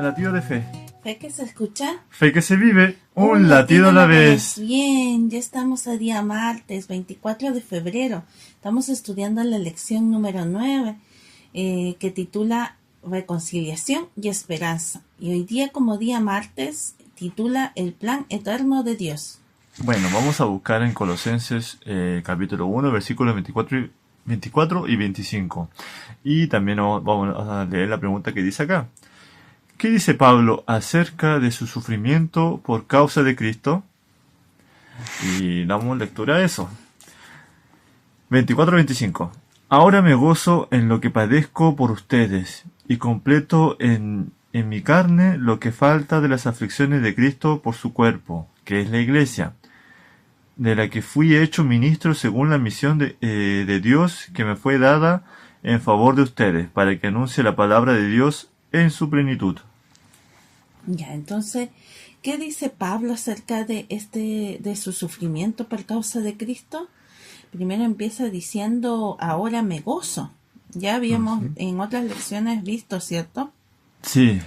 latido de fe. Fe que se escucha. Fe que se vive, un latido a la vez. Bien, ya estamos a día martes, 24 de febrero. Estamos estudiando la lección número 9, que titula Reconciliación y Esperanza. Y hoy día, como día martes, titula El plan eterno de Dios. Bueno, vamos a buscar en Colosenses capítulo 1, versículos 24 y 25. Y también vamos a leer la pregunta que dice acá. ¿Qué dice Pablo acerca de su sufrimiento por causa de Cristo? Y damos lectura a eso. 24-25. Ahora me gozo en lo que padezco por ustedes, y completo en mi carne lo que falta de las aflicciones de Cristo por su cuerpo, que es la Iglesia, de la que fui hecho ministro según la misión de Dios que me fue dada en favor de ustedes, para que anuncie la palabra de Dios en su plenitud. Ya, entonces, ¿qué dice Pablo acerca de su sufrimiento por causa de Cristo? Primero empieza diciendo, ahora me gozo. Ya habíamos en otras lecciones visto, ¿cierto? Sí.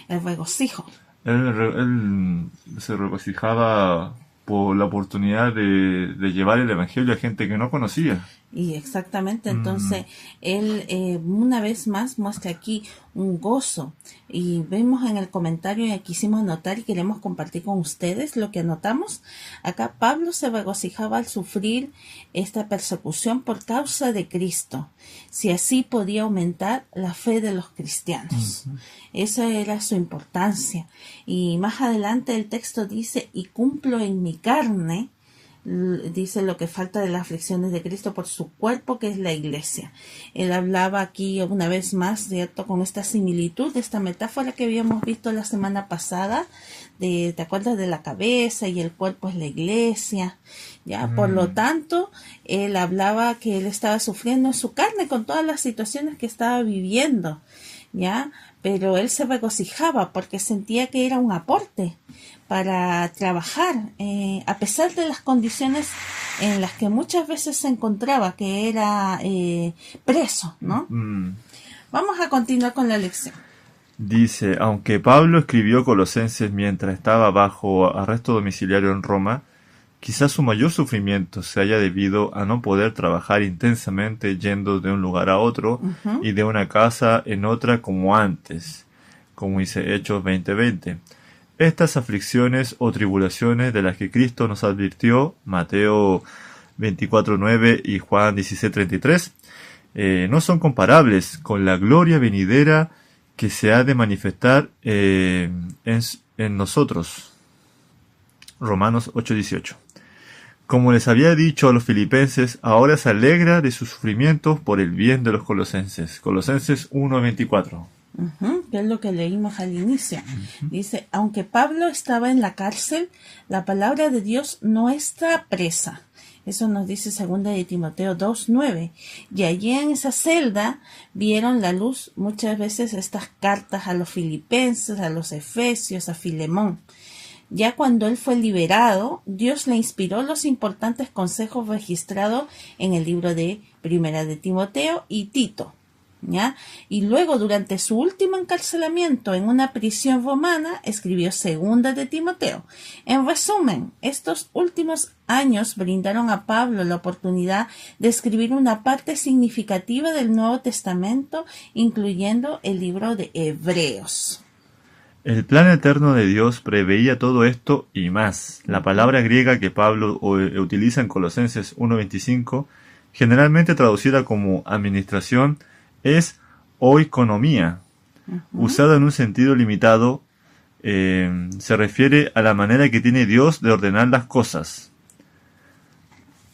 El regocijo. Él se regocijaba por la oportunidad de llevar el evangelio a gente que no conocía. Y exactamente, entonces él una vez más muestra aquí un gozo, y vemos en el comentario, y aquí quisimos anotar y queremos compartir con ustedes lo que anotamos. Acá Pablo se regocijaba al sufrir esta persecución por causa de Cristo, si así podía aumentar la fe de los cristianos. Esa era su importancia. Y más adelante el texto dice, y cumplo en mi carne, dice lo que falta de las aflicciones de Cristo por su cuerpo, que es la Iglesia. Él hablaba aquí una vez más, ¿cierto?, con esta similitud, de esta metáfora que habíamos visto la semana pasada, ¿te acuerdas de la cabeza y el cuerpo es la Iglesia? Ya, por lo tanto, él hablaba que él estaba sufriendo en su carne con todas las situaciones que estaba viviendo, ¿ya? Pero él se regocijaba porque sentía que era un aporte para trabajar, a pesar de las condiciones en las que muchas veces se encontraba, que era preso, ¿no? Vamos a continuar con la lección. Dice, aunque Pablo escribió Colosenses mientras estaba bajo arresto domiciliario en Roma, quizás su mayor sufrimiento se haya debido a no poder trabajar intensamente yendo de un lugar a otro y de una casa en otra como antes, como dice Hechos 20:20. Estas aflicciones o tribulaciones de las que Cristo nos advirtió, Mateo 24:9 y Juan 16:33, no son comparables con la gloria venidera que se ha de manifestar en nosotros. Romanos 8:18. Como les había dicho a los filipenses, ahora se alegra de sus sufrimientos por el bien de los colosenses. Colosenses 1:24. Que es lo que leímos al inicio. Dice, aunque Pablo estaba en la cárcel, la palabra de Dios no está presa. Eso nos dice 2 de Timoteo 2:9. Y allí en esa celda vieron la luz muchas veces estas cartas a los filipenses, a los efesios, a Filemón. Ya cuando él fue liberado, Dios le inspiró los importantes consejos registrados en el libro de Primera de Timoteo y Tito, ¿ya? Y luego, durante su último encarcelamiento en una prisión romana, escribió Segunda de Timoteo. En resumen, estos últimos años brindaron a Pablo la oportunidad de escribir una parte significativa del Nuevo Testamento, incluyendo el libro de Hebreos. El plan eterno de Dios preveía todo esto y más. La palabra griega que Pablo utiliza en Colosenses 1:25, generalmente traducida como administración, es oikonomía. Usada en un sentido limitado, se refiere a la manera que tiene Dios de ordenar las cosas.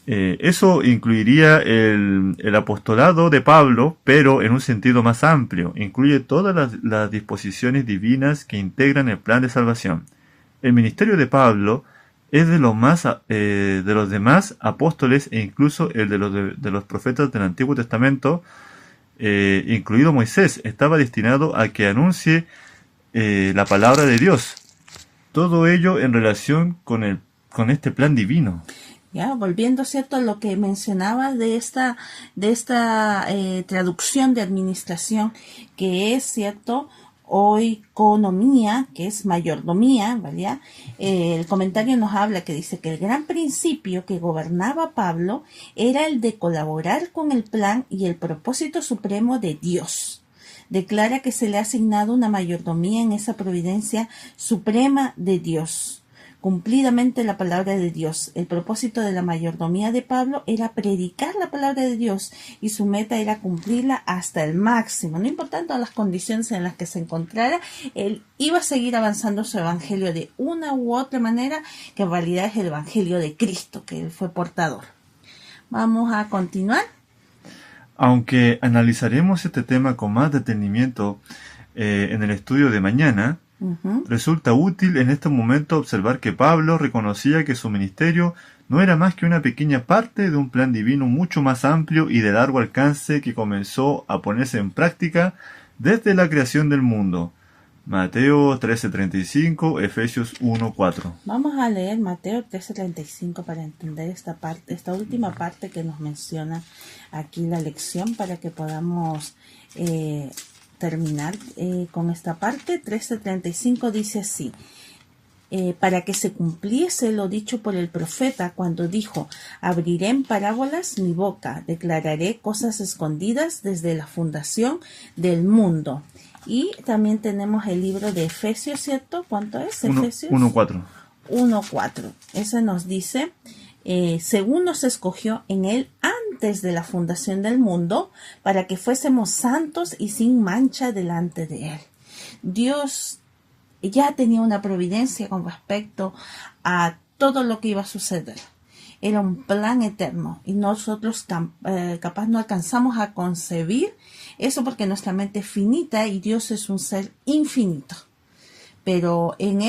Eso incluiría el apostolado de Pablo, pero en un sentido más amplio. Incluye todas las disposiciones divinas que integran el plan de salvación. El ministerio de Pablo es de los demás apóstoles, e incluso el de los profetas del Antiguo Testamento, incluido Moisés, estaba destinado a que anuncie la palabra de Dios. Todo ello en relación con este plan divino. Ya, volviendo, ¿cierto?, a lo que mencionaba de esta traducción de administración, que es, ¿cierto?, oikonomía, que es mayordomía, ¿vale? El comentario nos habla que dice que el gran principio que gobernaba Pablo era el de colaborar con el plan y el propósito supremo de Dios. Declara que se le ha asignado una mayordomía en esa providencia suprema de Dios. Cumplidamente la palabra de Dios. El propósito de la mayordomía de Pablo era predicar la palabra de Dios y su meta era cumplirla hasta el máximo. No importando las condiciones en las que se encontrara, él iba a seguir avanzando su evangelio de una u otra manera, que en realidad es el evangelio de Cristo, que él fue portador. Vamos a continuar. Aunque analizaremos este tema con más detenimiento en el estudio de mañana, resulta útil en este momento observar que Pablo reconocía que su ministerio no era más que una pequeña parte de un plan divino mucho más amplio y de largo alcance que comenzó a ponerse en práctica desde la creación del mundo. Mateo 13:35, Efesios 1:4. Vamos a leer Mateo 13:35 para entender esta parte, esta última parte que nos menciona aquí la lección, para que podamos terminar con esta parte. 13:35 dice así: para que se cumpliese lo dicho por el profeta cuando dijo: abriré en parábolas mi boca, declararé cosas escondidas desde la fundación del mundo. Y también tenemos el libro de Efesios, ¿cierto? ¿Cuánto es? Efesios 1:4. 1:4. Ese nos dice: según nos escogió en él antes de la fundación del mundo, para que fuésemos santos y sin mancha delante de él. Dios ya tenía una providencia con respecto a todo lo que iba a suceder. Era un plan eterno y nosotros capaz no alcanzamos a concebir eso, porque nuestra mente es finita y Dios es un ser infinito. Pero en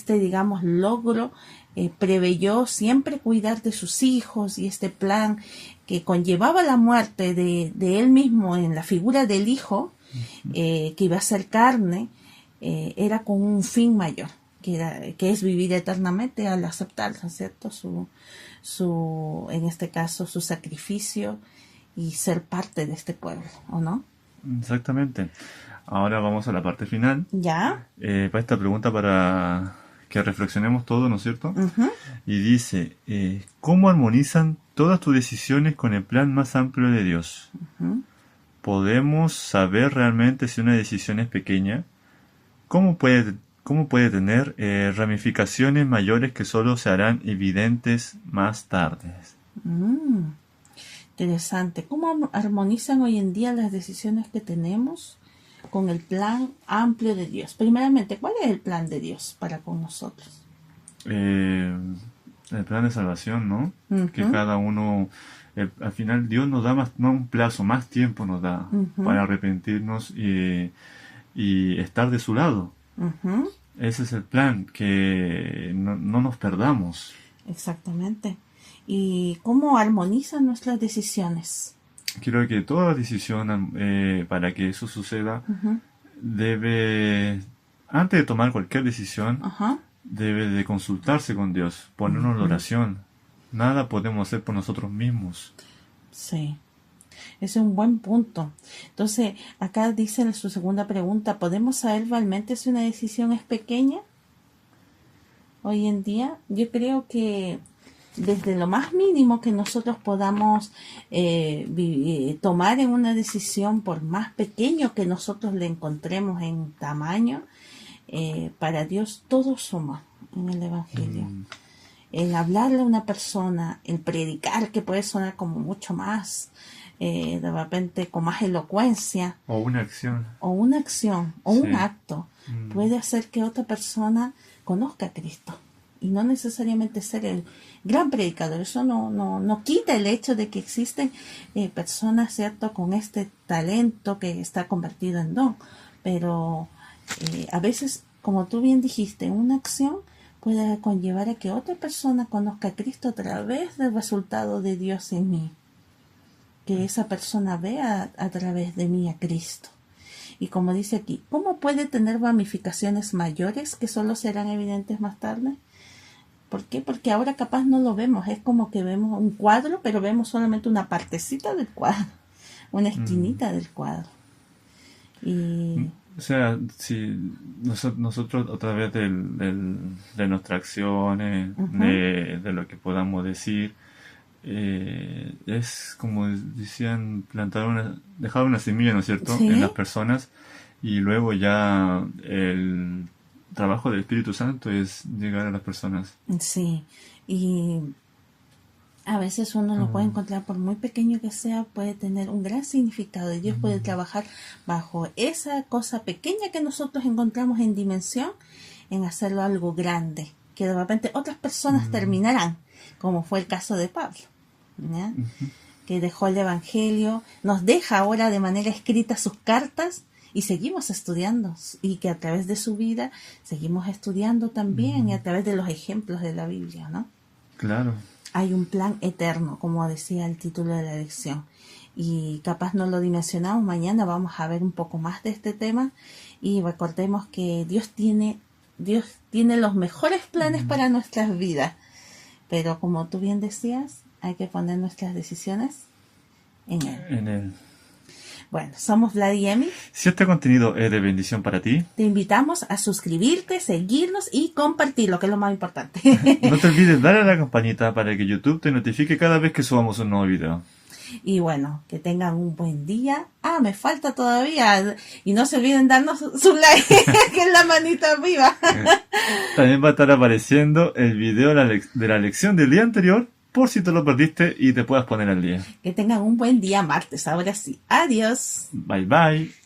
digamos, logro, preveyó siempre cuidar de sus hijos, y este plan que conllevaba la muerte de él mismo en la figura del Hijo, que iba a ser carne, era con un fin mayor, que es vivir eternamente al aceptar, ¿cierto? En este caso, su sacrificio y ser parte de este pueblo, ¿o no? Exactamente. Ahora vamos a la parte final. ¿Ya? Para esta pregunta, para que reflexionemos todo, ¿no es cierto? Y dice, ¿cómo armonizan todas tus decisiones con el plan más amplio de Dios? ¿Podemos saber realmente si una decisión es pequeña? ¿Cómo puede tener ramificaciones mayores que solo se harán evidentes más tarde? Interesante. ¿Cómo armonizan hoy en día las decisiones que tenemos con el plan amplio de Dios? Primeramente, ¿cuál es el plan de Dios para con nosotros? El plan de salvación, ¿no? Que cada uno, al final Dios nos da más un plazo, más tiempo nos da para arrepentirnos y estar de su lado. Ese es el plan, que no nos perdamos. Exactamente. ¿Y cómo armonizan nuestras decisiones? Creo que toda decisión, para que eso suceda, debe, antes de tomar cualquier decisión, debe de consultarse con Dios, ponernos en oración. Nada podemos hacer por nosotros mismos. Sí, ese es un buen punto. Entonces, acá dice en su segunda pregunta: ¿podemos saber realmente si una decisión es pequeña? Hoy en día, yo creo que desde lo más mínimo que nosotros podamos tomar en una decisión, por más pequeño que nosotros le encontremos en tamaño, para Dios todo suma en el Evangelio. El hablarle a una persona, el predicar, que puede sonar como mucho más, de repente con más elocuencia. O una acción. O un acto, puede hacer que otra persona conozca a Cristo. Y no necesariamente ser el gran predicador. Eso no quita el hecho de que existen personas, ¿cierto?, con este talento que está convertido en don. Pero a veces, como tú bien dijiste, una acción puede conllevar a que otra persona conozca a Cristo a través del resultado de Dios en mí. Que esa persona vea a través de mí a Cristo. Y como dice aquí, ¿cómo puede tener ramificaciones mayores que solo serán evidentes más tarde? ¿Por qué? Porque ahora capaz no lo vemos. Es como que vemos un cuadro, pero vemos solamente una partecita del cuadro, una esquinita del cuadro. Y O sea, si nosotros a través de nuestras acciones, ujú, de lo que podamos decir, es como decían, dejar una semilla, ¿no es cierto?, en las sí, personas y luego ya el trabajo del Espíritu Santo es llegar a las personas. sí. Y a veces uno lo puede Mm, encontrar, por muy pequeño que sea, puede tener un gran significado y Dios puede mm, trabajar bajo esa cosa pequeña que nosotros encontramos en dimensión, en hacerlo algo grande, que de repente otras personas mm, terminarán, como fue el caso de Pablo, ¿ya? ujú, Que dejó el Evangelio, nos deja ahora de manera escrita sus cartas y seguimos estudiando y que a través de su vida seguimos estudiando también y mm, a través de los ejemplos de la Biblia, ¿no? claro. Hay un plan eterno, como decía el título de la lección. Y capaz no lo dimensionamos, mañana vamos a ver un poco más de este tema y recordemos que Dios tiene los mejores planes Mm, para nuestras vidas. Pero como tú bien decías, hay que poner nuestras decisiones en Él. en el... Bueno, somos Vlad y Emi. Si este contenido es de bendición para ti, Te invitamos a suscribirte, seguirnos y compartirlo, que es lo más importante. no te olvides darle a la campanita para que YouTube te notifique cada vez que subamos un nuevo video. Y bueno, que tengan un buen día. Ah, me falta todavía. Y no se olviden darnos su like, que es la manita arriba. Eh, También va a estar apareciendo el video de la lección del día anterior, por si te lo perdiste y te puedas poner al día. Que tengan un buen día martes. Ahora sí. Adiós. Bye bye.